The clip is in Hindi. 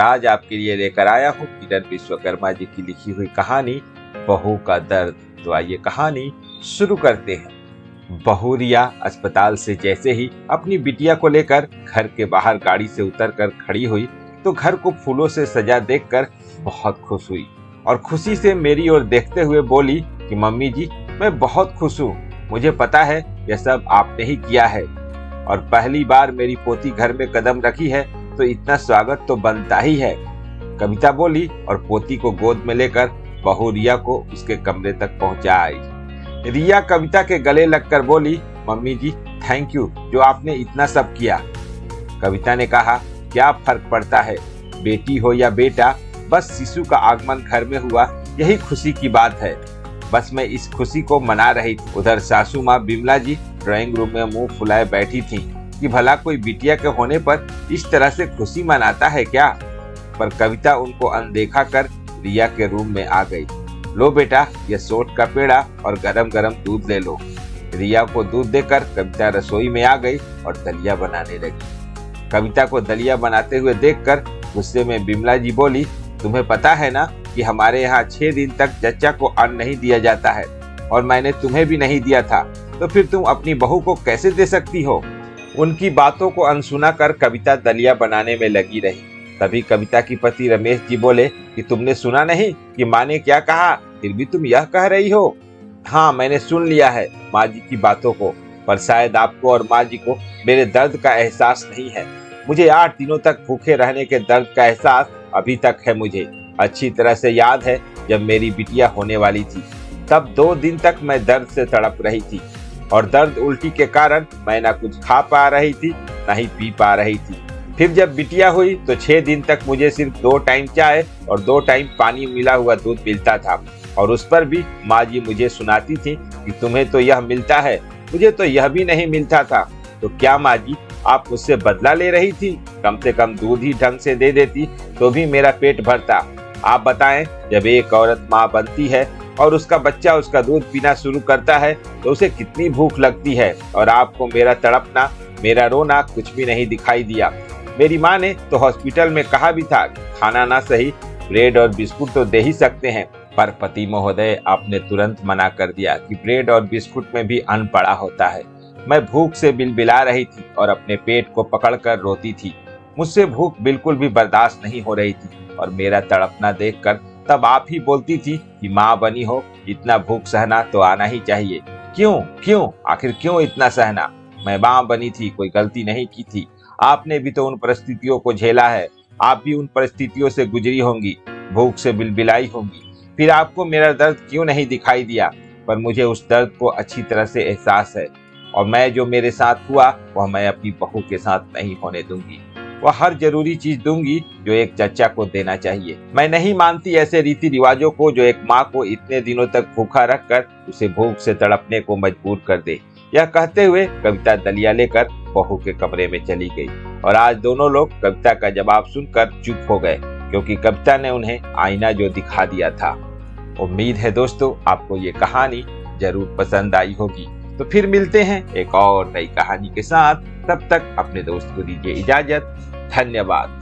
आज आपके लिए लेकर आया हूँ किरण विश्वकर्मा जी की लिखी हुई कहानी बहू का दर्द। तो आइए कहानी शुरू करते हैं। बहू रिया अस्पताल से जैसे ही अपनी बिटिया को लेकर घर के बाहर गाड़ी से उतरकर खड़ी हुई तो घर को फूलों से सजा देखकर बहुत खुश हुई और खुशी से मेरी ओर देखते हुए बोली कि मम्मी जी, मैं बहुत खुश हूँ। मुझे पता है यह सब आपने ही किया है और पहली बार मेरी पोती घर में कदम रखी है तो इतना स्वागत तो बनता ही है। कविता बोली और पोती को गोद में लेकर बहू रिया को उसके कमरे तक पहुंचा आई। रिया कविता के गले लगकर बोली, मम्मी जी थैंक यू जो आपने इतना सब किया। कविता ने कहा, क्या फर्क पड़ता है, बेटी हो या बेटा, बस शिशु का आगमन घर में हुआ यही खुशी की बात है। बस मैं इस खुशी को मना रही थी। उधर सासू माँ बिमला जी ड्राइंग रूम में मुंह फुलाए बैठी थी कि भला कोई बिटिया के होने पर इस तरह से खुशी मनाता है क्या। पर कविता उनको अनदेखा कर रिया के रूम में आ गई। लो बेटा, ये सोट का पेड़ा और गरम गरम दूध ले लो। रिया को दूध देकर कविता रसोई में आ गई और दलिया बनाने लगी। कविता को दलिया बनाते हुए देखकर गुस्से में बिमला जी बोली, तुम्हें पता है ना कि हमारे यहाँ 6 दिन तक जच्चा को अन्न नहीं दिया जाता है और मैंने तुम्हें भी नहीं दिया था, तो फिर तुम अपनी बहू को कैसे दे सकती हो। उनकी बातों को अनसुना कर कविता दलिया बनाने में लगी रही। तभी कविता की पति रमेश जी बोले कि तुमने सुना नहीं कि माँ ने क्या कहा, फिर भी तुम यह कह रही हो। हाँ, मैंने सुन लिया है माँ जी की बातों को, पर शायद आपको और माँ जी को मेरे दर्द का एहसास नहीं है। मुझे 8 दिनों तक भूखे रहने के दर्द का एहसास अभी तक है। मुझे अच्छी तरह से याद है जब मेरी बिटिया होने वाली थी, तब 2 दिन तक मैं दर्द से तड़प रही थी और दर्द उल्टी के कारण मैं ना कुछ खा पा रही थी ना ही पी पा रही थी। फिर जब बिटिया हुई तो 6 दिन तक मुझे सिर्फ 2 टाइम चाय और 2 टाइम पानी मिला हुआ दूध मिलता था और उस पर भी माँ जी मुझे सुनाती थी कि तुम्हें तो यह मिलता है, मुझे तो यह भी नहीं मिलता था। तो क्या माँ जी आप मुझसे बदला ले रही थी? कम से कम दूध ही ढंग से दे देती तो भी मेरा पेट भरता। आप बताएं, जब एक औरत माँ बनती है और उसका बच्चा उसका दूध पीना शुरू करता है तो उसे कितनी भूख लगती है। और आपको मेरा तड़पना, मेरा रोना कुछ भी नहीं दिखाई दिया। मेरी माँ ने तो हॉस्पिटल में कहा भी था खाना ना सही ब्रेड और बिस्कुट तो दे ही सकते हैं, पर पति महोदय आपने तुरंत मना कर दिया कि ब्रेड और बिस्कुट में भी अन्न पड़ा होता है। मैं भूख से बिलबिला रही थी और अपने पेट को पकड़कर रोती थी। मुझसे भूख बिल्कुल भी बर्दाश्त नहीं हो रही थी और मेरा तड़पना देखकर तब आप ही बोलती थी कि माँ बनी हो, इतना भूख सहना तो आना ही चाहिए। क्यों आखिर क्यों इतना सहना? मैं माँ बनी थी, कोई गलती नहीं की थी। आपने भी तो उन परिस्थितियों को झेला है, आप भी उन परिस्थितियों से गुजरी होंगी, भूख से बिलबिलाई होंगी। फिर आपको मेरा दर्द क्यों नहीं दिखाई दिया? पर मुझे उस दर्द को अच्छी तरह से एहसास है और मैं जो मेरे साथ हुआ वह मैं अपनी बहू के साथ नहीं होने दूंगी। वह हर जरूरी चीज दूंगी जो एक चच्चा को देना चाहिए। मैं नहीं मानती ऐसे रीति रिवाजों को जो एक माँ को इतने दिनों तक भूखा रखकर उसे भूख से तड़पने को मजबूर कर दे। यह कहते हुए कविता दलिया लेकर बहू के कमरे में चली गई और आज दोनों लोग कविता का जवाब सुनकर चुप हो गए, क्योंकि कविता ने उन्हें आईना जो दिखा दिया था। उम्मीद है दोस्तों आपको ये कहानी जरूर पसंद आई होगी। तो फिर मिलते हैं एक और नई कहानी के साथ। तब तक अपने दोस्त को दीजिए इजाजत। धन्यवाद।